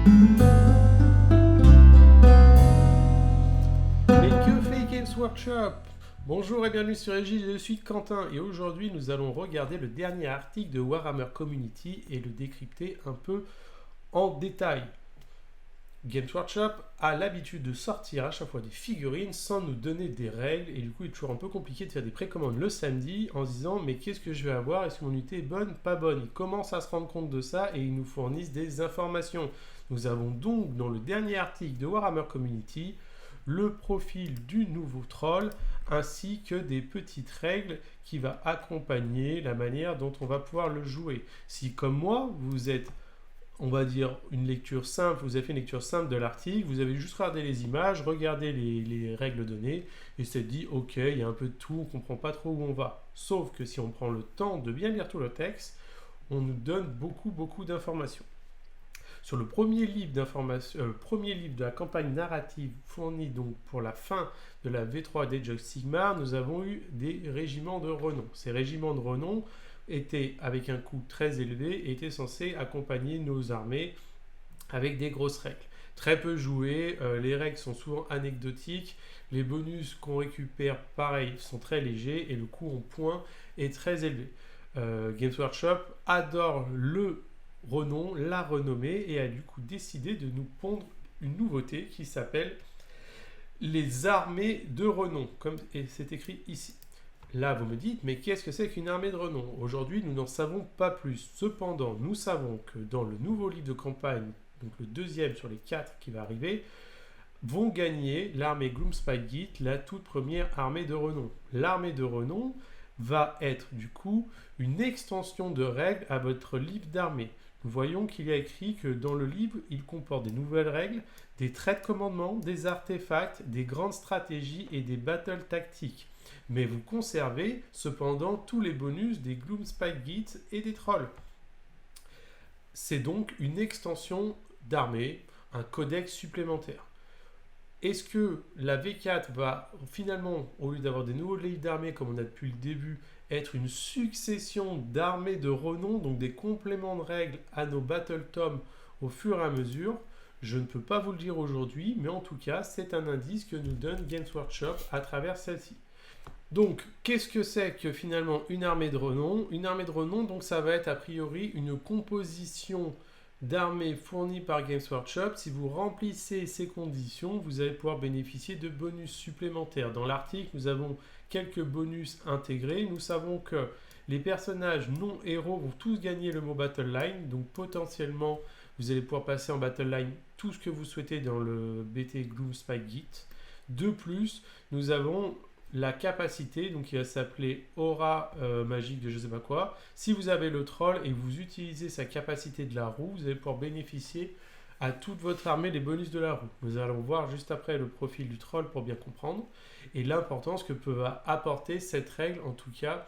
Mais que fait Games Workshop? Bonjour et bienvenue sur Égide, je suis Quentin et aujourd'hui nous allons regarder le dernier article de Warhammer Community et le décrypter un peu en détail. Games Workshop a l'habitude de sortir à chaque fois des figurines sans nous donner des règles et du coup il est toujours un peu compliqué de faire des précommandes le samedi en se disant mais qu'est-ce que je vais avoir, est-ce que mon unité est bonne, pas bonne. Ils commencent à se rendre compte de ça et ils nous fournissent des informations. Nous avons donc dans le dernier article de Warhammer Community le profil du nouveau troll ainsi que des petites règles qui va accompagner la manière dont on va pouvoir le jouer. Si comme moi vous êtes on va dire une lecture simple, vous avez fait une lecture simple de l'article, vous avez juste regardé les images, regardé les règles données, et c'est dit, ok, il y a un peu de tout, on ne comprend pas trop où on va. Sauf que si on prend le temps de bien lire tout le texte, on nous donne beaucoup d'informations. Sur le premier livre de la campagne narrative fournie donc pour la fin de la V3 d'Age of Sigmar, nous avons eu des régiments de renom. Ces régiments de renom étaient avec un coût très élevé et étaient censés accompagner nos armées avec des grosses règles. Très peu jouées, les règles sont souvent anecdotiques, les bonus qu'on récupère, pareil, sont très légers et le coût en points est très élevé. Games Workshop adore le renom, la renommée et a du coup décidé de nous pondre une nouveauté qui s'appelle les armées de renom, comme c'est écrit ici. Là, vous me dites, mais qu'est-ce que c'est qu'une armée de renom? Aujourd'hui, nous n'en savons pas plus. Cependant, nous savons que dans le nouveau livre de campagne, donc le deuxième sur les 4 qui va arriver, vont gagner l'armée Gloomspite, la toute première armée de renom. L'armée de renom va être du coup une extension de règles à votre livre d'armée. Nous voyons qu'il y a écrit que dans le livre, il comporte des nouvelles règles, des traits de commandement, des artefacts, des grandes stratégies et des battles tactiques. Mais vous conservez cependant tous les bonus des Gloomspite et des trolls. C'est donc une extension d'armée, un codex supplémentaire. Est-ce que la V4 va finalement, au lieu d'avoir des nouveaux livres d'armée comme on a depuis le début, être une succession d'armées de renom, donc des compléments de règles à nos Battle Tomes au fur et à mesure? Je ne peux pas vous le dire aujourd'hui, mais en tout cas, c'est un indice que nous donne Games Workshop à travers celle-ci. Donc, qu'est-ce que c'est que finalement une armée de renom? Une armée de renom, donc ça va être a priori une composition d'armées fournies par Games Workshop. Si vous remplissez ces conditions, vous allez pouvoir bénéficier de bonus supplémentaires. Dans l'article, nous avons quelques bonus intégrés. Nous savons que les personnages non héros vont tous gagner le mot Battle Line. Donc potentiellement, vous allez pouvoir passer en Battle Line tout ce que vous souhaitez dans le BT Gloomspite. De plus, nous avons la capacité, donc qui va s'appeler aura magique de je sais pas quoi. Si vous avez le troll et vous utilisez sa capacité de la roue, vous allez pouvoir bénéficier à toute votre armée des bonus de la roue. Nous allons voir juste après le profil du troll pour bien comprendre et l'importance que peut apporter cette règle en tout cas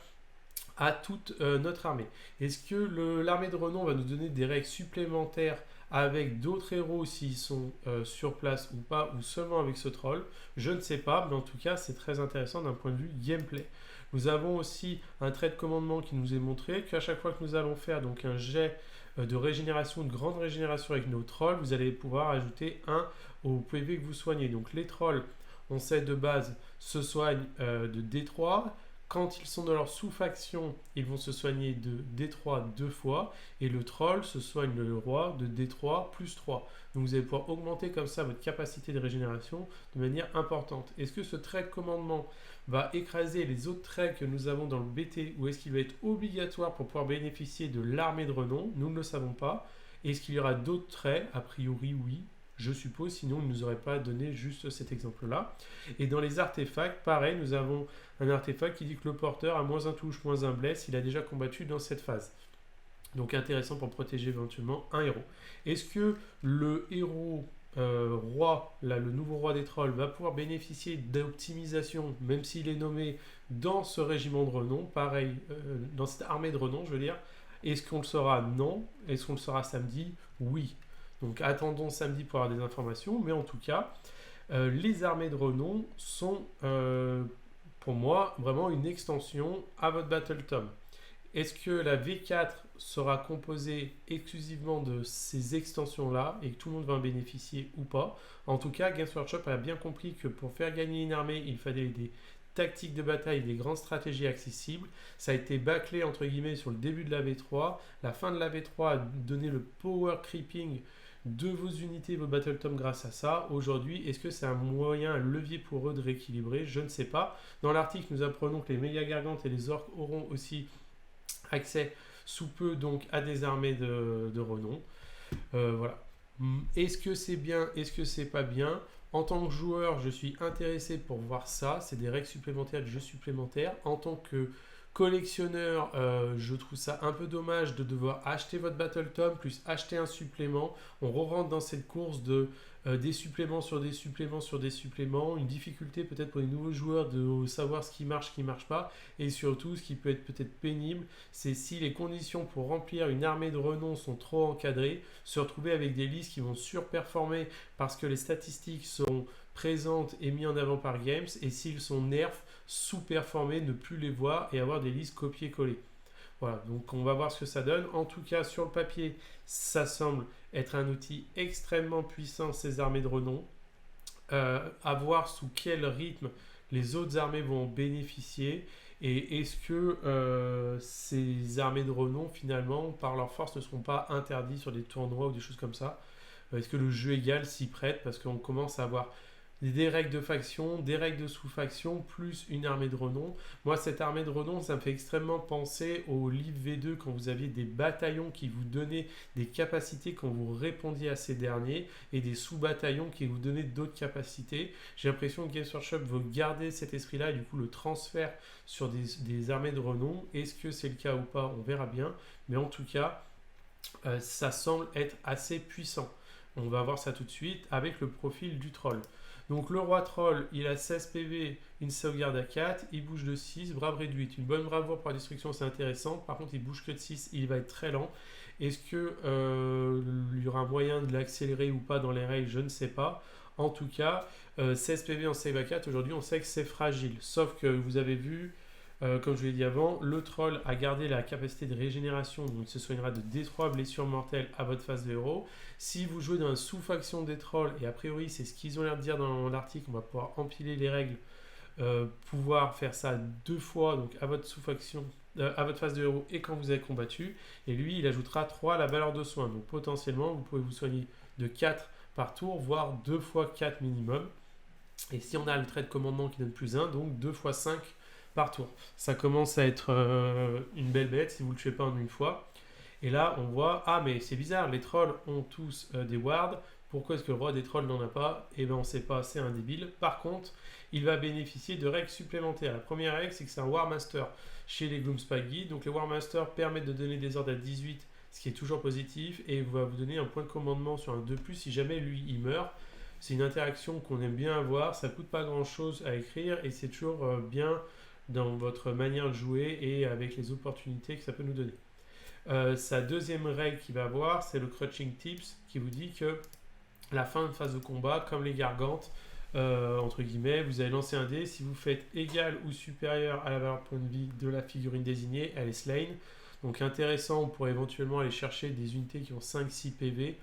à toute notre armée. Est-ce que l'armée de renom va nous donner des règles supplémentaires avec d'autres héros s'ils sont sur place ou pas, ou seulement avec ce troll? Je ne sais pas, mais en tout cas c'est très intéressant d'un point de vue gameplay. Nous avons aussi un trait de commandement qui nous est montré qu'à chaque fois que nous allons faire donc un jet de régénération, de grande régénération avec nos trolls, vous allez pouvoir ajouter 1 au PV que vous soignez. Donc les trolls, on sait de base, se soignent de D3. Quand ils sont dans leur sous-faction, ils vont se soigner de D3 2 fois. Et le troll se soigne le roi de D3 plus 3. Donc vous allez pouvoir augmenter comme ça votre capacité de régénération de manière importante. Est-ce que ce trait de commandement va écraser les autres traits que nous avons dans le BT ou est-ce qu'il va être obligatoire pour pouvoir bénéficier de l'armée de renom? Nous ne le savons pas. Est-ce qu'il y aura d'autres traits? A priori oui. Je suppose, sinon il ne nous aurait pas donné juste cet exemple-là. Et dans les artefacts, pareil, nous avons un artefact qui dit que le porteur a moins un touche, moins un bless, il a déjà combattu dans cette phase. Donc intéressant pour protéger éventuellement un héros. Est-ce que le héros roi, là, le nouveau roi des trolls, va pouvoir bénéficier d'optimisation, même s'il est nommé dans ce régiment de renom? Pareil, dans cette armée de renom, je veux dire. Est-ce qu'on le saura? Non. Est-ce qu'on le saura samedi? Oui. Donc attendons samedi pour avoir des informations, mais en tout cas, les armées de renom sont pour moi vraiment une extension à votre Battle Tome. Est-ce que la V4 sera composée exclusivement de ces extensions-là et que tout le monde va en bénéficier ou pas? En tout cas, Games Workshop a bien compris que pour faire gagner une armée, il fallait des tactiques de bataille, des grandes stratégies accessibles. Ça a été bâclé entre guillemets sur le début de la V3. La fin de la V3 a donné le power creeping de vos unités, vos battle tomes grâce à ça. Aujourd'hui, est-ce que c'est un moyen, un levier pour eux de rééquilibrer? Je ne sais pas. Dans l'article, nous apprenons que les méga gargantes et les orques auront aussi accès sous peu donc à des armées de renom. Voilà. Est-ce que c'est bien? Est-ce que c'est pas bien? En tant que joueur, je suis intéressé pour voir ça. C'est des règles supplémentaires, de jeux supplémentaires. En tant que collectionneur, je trouve ça un peu dommage de devoir acheter votre Battle Tome plus acheter un supplément. On rentre dans cette course de des suppléments sur des suppléments sur des suppléments. Une difficulté peut-être pour les nouveaux joueurs de savoir ce qui marche pas. Et surtout, ce qui peut être peut-être pénible, c'est si les conditions pour remplir une armée de renom sont trop encadrées, se retrouver avec des listes qui vont surperformer parce que les statistiques sont présentes et mises en avant par Games, et s'ils sont nerfs, sous-performer, ne plus les voir et avoir des listes copier-coller. Voilà, donc on va voir ce que ça donne. En tout cas, sur le papier, ça semble être un outil extrêmement puissant, ces armées de renom. À voir sous quel rythme les autres armées vont bénéficier. Et est-ce que ces armées de renom, finalement, par leur force, ne seront pas interdites sur des tournois ou des choses comme ça? Est-ce que le jeu égal s'y prête? Parce qu'on commence à avoir des règles de faction, des règles de sous-faction, plus une armée de renom. Moi, cette armée de renom, ça me fait extrêmement penser au livre V2 quand vous aviez des bataillons qui vous donnaient des capacités quand vous répondiez à ces derniers et des sous-bataillons qui vous donnaient d'autres capacités. J'ai l'impression que Games Workshop veut garder cet esprit-là et du coup le transfert sur des armées de renom. Est-ce que c'est le cas ou pas? On verra bien. Mais en tout cas, ça semble être assez puissant. On va voir ça tout de suite avec le profil du troll. Donc le roi troll, il a 16 PV, une sauvegarde à 4, il bouge de 6, brave réduite. Une bonne bravoure pour la destruction, c'est intéressant. Par contre, il bouge que de 6, il va être très lent. Est-ce qu'il y aura un moyen de l'accélérer ou pas dans les règles? Je ne sais pas. En tout cas, 16 PV en save à 4, aujourd'hui on sait que c'est fragile. Sauf que vous avez vu, comme je l'ai dit avant, le troll a gardé la capacité de régénération, donc il se soignera de D3 blessures mortelles à votre phase de héros. Si vous jouez dans une sous-faction des trolls, et a priori c'est ce qu'ils ont l'air de dire dans l'article, on va pouvoir empiler les règles, pouvoir faire ça 2 fois, donc à votre sous-faction, à votre phase de héros et quand vous avez combattu. Et lui, il ajoutera 3 à la valeur de soin. Donc potentiellement, vous pouvez vous soigner de 4 par tour, voire 2 fois 4 minimum. Et si on a le trait de commandement qui donne plus 1, donc 2 fois 5 par tour. Ça commence à être une belle bête si vous ne le tuez pas en une fois. Et là, on voit, ah mais c'est bizarre, les trolls ont tous des wards. Pourquoi est-ce que le roi des trolls n'en a pas? Eh bien, on ne sait pas, c'est un débile. Par contre, il va bénéficier de règles supplémentaires. La première règle, c'est que c'est un War Master chez les Gloomspite. Donc les War Masters permettent de donner des ordres à 18, ce qui est toujours positif, et va vous donner un point de commandement sur un 2+, si jamais lui, il meurt. C'est une interaction qu'on aime bien avoir, ça ne coûte pas grand-chose à écrire, et c'est toujours bien dans votre manière de jouer et avec les opportunités que ça peut nous donner. Sa deuxième règle qu'il va avoir, c'est le Crouching Tips, qui vous dit que la fin de phase de combat, comme les gargantes, entre guillemets, vous allez lancer un dé, si vous faites égal ou supérieur à la valeur de point de vie de la figurine désignée, elle est slain. Donc intéressant, on pourrait éventuellement aller chercher des unités qui ont 5-6 PV.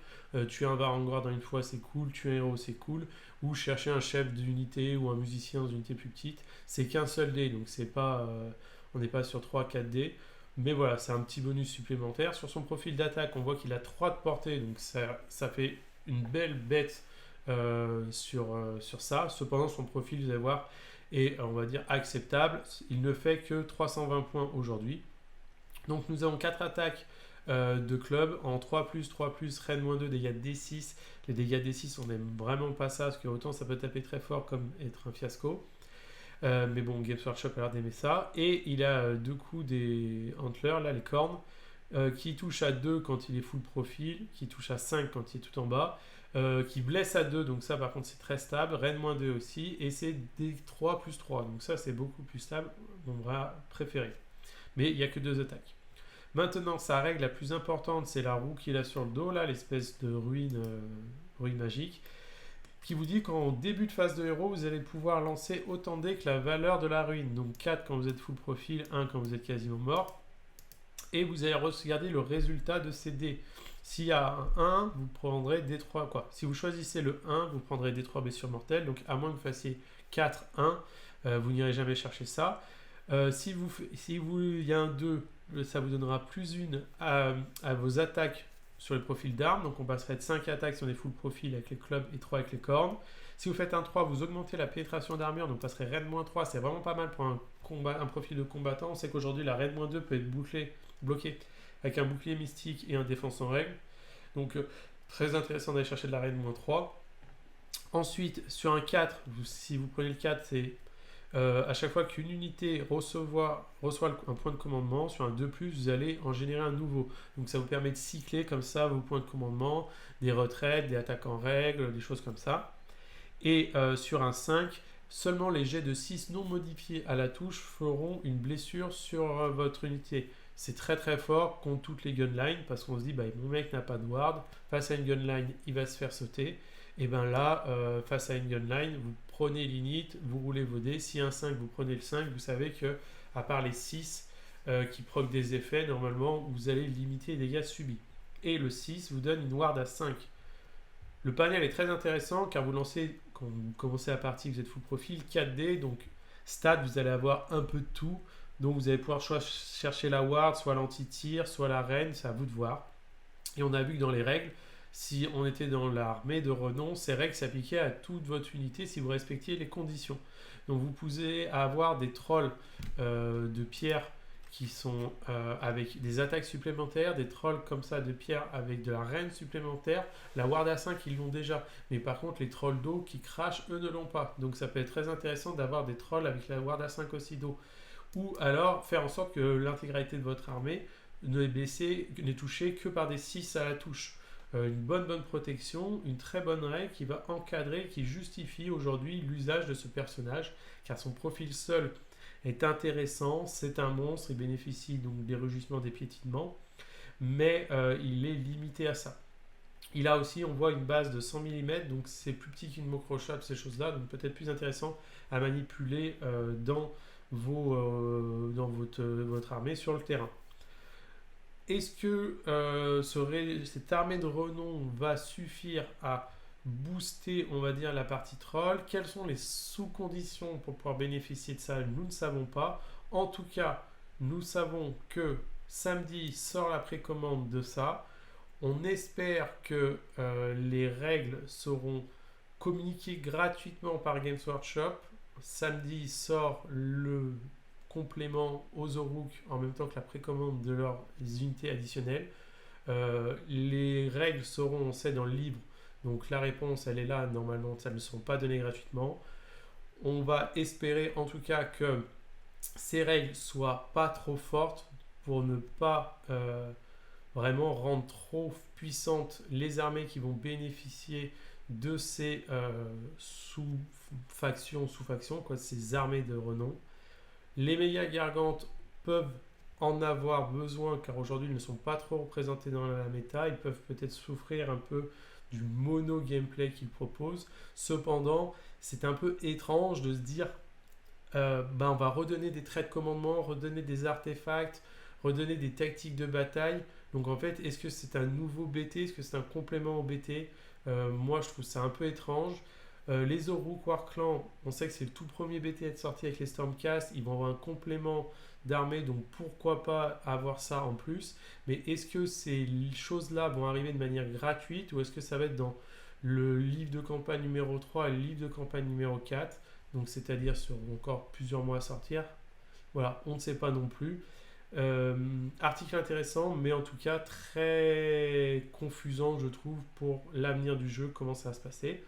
Tuer un Varangard dans une fois, c'est cool. Tuer un héros, c'est cool. Ou chercher un chef d'unité ou un musicien dans une unité plus petite. C'est qu'un seul dé, donc c'est pas, on n'est pas sur 3-4 dés. Mais voilà, c'est un petit bonus supplémentaire. Sur son profil d'attaque, on voit qu'il a 3 de portée, donc ça fait une belle bête sur ça. Cependant, son profil, vous allez voir, est, on va dire, acceptable. Il ne fait que 320 points aujourd'hui. Donc nous avons 4 attaques de club en 3+, 3+, Reine -2, dégâts D6. Les dégâts D6, on n'aime vraiment pas ça, parce que autant ça peut taper très fort comme être un fiasco. Mais bon, Games Workshop a l'air d'aimer ça. Et il a deux coups des antlers, là, les cornes, qui touchent à 2 quand il est full profil, qui touche à 5 quand il est tout en bas, qui blesse à 2, donc ça par contre c'est très stable, Reine -2 aussi, et c'est des 3+3, donc ça c'est beaucoup plus stable, mon bras préféré. Mais il n'y a que 2 attaques. Maintenant, sa règle la plus importante, c'est la roue qu'il a sur le dos, là, l'espèce de ruine magique, qui vous dit qu'en début de phase de héros, vous allez pouvoir lancer autant de dés que la valeur de la ruine. Donc 4 quand vous êtes full profil, 1 quand vous êtes quasiment mort. Et vous allez regarder le résultat de ces dés. S'il y a un 1, vous prendrez D3 quoi. Si vous choisissez le 1, vous prendrez D3 blessure mortelle. Donc à moins que vous fassiez 4, 1, vous n'irez jamais chercher ça. Si il y a un 2, ça vous donnera plus 1 à vos attaques sur les profils d'armes. Donc on passerait de 5 attaques si on est full profil avec les clubs et 3 avec les cornes. Si vous faites un 3, vous augmentez la pénétration d'armure, donc passerez raid-3. C'est vraiment pas mal pour un profil de combattant. On sait qu'aujourd'hui la raid-2 peut être bloquée avec un bouclier mystique et un défense en règle. Donc très intéressant d'aller chercher de la raid-3. Ensuite, sur un 4, si vous prenez le 4, c'est à chaque fois qu'une unité reçoit un point de commandement, sur un 2+, vous allez en générer un nouveau. Donc ça vous permet de cycler comme ça vos points de commandement, des retraites, des attaques en règle, des choses comme ça. Et sur un 5, seulement les jets de 6 non modifiés à la touche feront une blessure sur votre unité. C'est très très fort contre toutes les gunlines parce qu'on se dit, mon mec n'a pas de ward, face à une gunline, il va se faire sauter. Et bien là, face à une gunline, vous prenez l'init, vous roulez vos dés. Si un 5, vous prenez le 5, vous savez que à part les 6 qui proquent des effets, normalement, vous allez limiter les dégâts subis. Et le 6 vous donne une ward à 5. Le panel est très intéressant car vous lancez, quand vous commencez la partie, vous êtes full profil, 4 dés, donc stat, vous allez avoir un peu de tout. Donc vous allez pouvoir chercher la ward, soit l'anti-tir, soit la reine, c'est à vous de voir. Et on a vu que dans les règles, si on était dans l'armée de renom, ces règles s'appliquaient à toute votre unité si vous respectiez les conditions. Donc vous pouvez avoir des trolls de pierre qui sont avec des attaques supplémentaires, des trolls comme ça de pierre avec de la reine supplémentaire. La ward à 5, ils l'ont déjà. Mais par contre, les trolls d'eau qui crachent, eux ne l'ont pas. Donc ça peut être très intéressant d'avoir des trolls avec la ward à 5 aussi d'eau. Ou alors faire en sorte que l'intégralité de votre armée n'est touchée que par des 6 à la touche. Une bonne protection, une très bonne règle qui va encadrer, qui justifie aujourd'hui l'usage de ce personnage, car son profil seul est intéressant, c'est un monstre, il bénéficie donc des rugissements, des piétinements, mais il est limité à ça. Il a aussi, on voit une base de 100 mm, donc c'est plus petit qu'une Mokroshot, ces choses-là, donc peut-être plus intéressant à manipuler dans votre armée sur le terrain. Est-ce que cette armée de renom va suffire à booster, on va dire, la partie troll? Quelles sont les sous-conditions pour pouvoir bénéficier de ça? Nous ne savons pas. En tout cas, nous savons que samedi sort la précommande de ça. On espère que les règles seront communiquées gratuitement par Games Workshop. Samedi sort le complément aux Oruk en même temps que la précommande de leurs unités additionnelles. Les règles seront, on sait, dans le livre. Donc la réponse, elle est là. Normalement, ça ne sont pas données gratuitement. On va espérer en tout cas que ces règles soient pas trop fortes pour ne pas vraiment rendre trop puissantes les armées qui vont bénéficier de ces sous-factions, ces armées de renom. Les méga gargantes peuvent en avoir besoin car aujourd'hui ils ne sont pas trop représentés dans la méta. Ils peuvent peut-être souffrir un peu du mono gameplay qu'ils proposent. Cependant, c'est un peu étrange de se dire on va redonner des traits de commandement, redonner des artefacts, redonner des tactiques de bataille. Donc en fait, est-ce que c'est un nouveau BT? Est-ce que c'est un complément au BT? Moi, je trouve ça un peu étrange. Les Oruk Warclan, on sait que c'est le tout premier BT à être sorti avec les Stormcast. Ils vont avoir un complément d'armée, donc pourquoi pas avoir ça en plus. Mais est-ce que ces choses-là vont arriver de manière gratuite ou est-ce que ça va être dans le livre de campagne numéro 3 et le livre de campagne numéro 4, donc c'est-à-dire sur encore plusieurs mois à sortir? Voilà, on ne sait pas non plus. Article intéressant, mais en tout cas très confusant, je trouve, pour l'avenir du jeu, comment ça va se passer.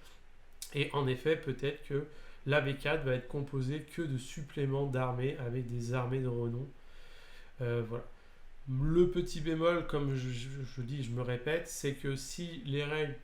Et en effet, peut-être que la V4 va être composée que de suppléments d'armées avec des armées de renom. Voilà. Le petit bémol, comme je dis, je me répète, c'est que si les règles,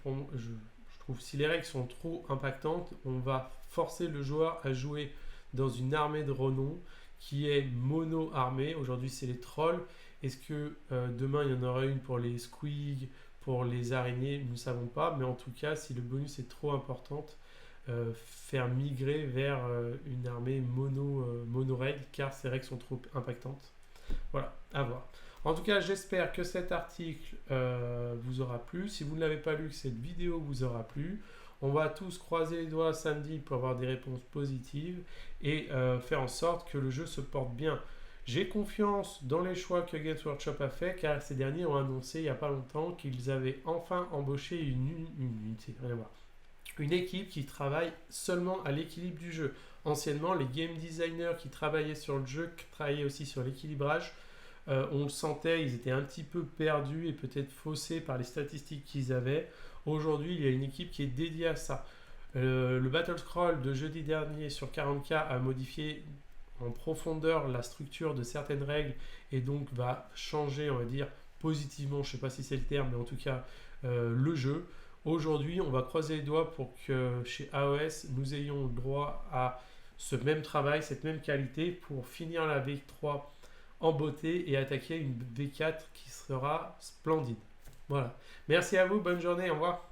si les règles sont trop impactantes, on va forcer le joueur à jouer dans une armée de renom qui est mono-armée. Aujourd'hui, c'est les trolls. Est-ce que demain, il y en aura une pour les squigs, pour les araignées? Nous ne savons pas. Mais en tout cas, si le bonus est trop importante, faire migrer vers une armée mono-règle, car ces règles sont trop impactantes. Voilà, à voir. En tout cas, j'espère que cet article vous aura plu. Si vous ne l'avez pas lu, que cette vidéo vous aura plu. On va tous croiser les doigts samedi pour avoir des réponses positives et faire en sorte que le jeu se porte bien. J'ai confiance dans les choix que Games Workshop a fait car ces derniers ont annoncé il n'y a pas longtemps qu'ils avaient enfin embauché une équipe qui travaille seulement à l'équilibre du jeu. Anciennement, les game designers qui travaillaient sur le jeu travaillaient aussi sur l'équilibrage. On le sentait, ils étaient un petit peu perdus et peut-être faussés par les statistiques qu'ils avaient. Aujourd'hui, il y a une équipe qui est dédiée à ça. Le Battle Scroll de jeudi dernier sur 40K a modifié en profondeur la structure de certaines règles et donc va changer, on va dire, positivement, je ne sais pas si c'est le terme, mais en tout cas, le jeu. Aujourd'hui, on va croiser les doigts pour que chez AOS, nous ayons le droit à ce même travail, cette même qualité pour finir la V3 en beauté et attaquer une V4 qui sera splendide. Voilà. Merci à vous, bonne journée, au revoir.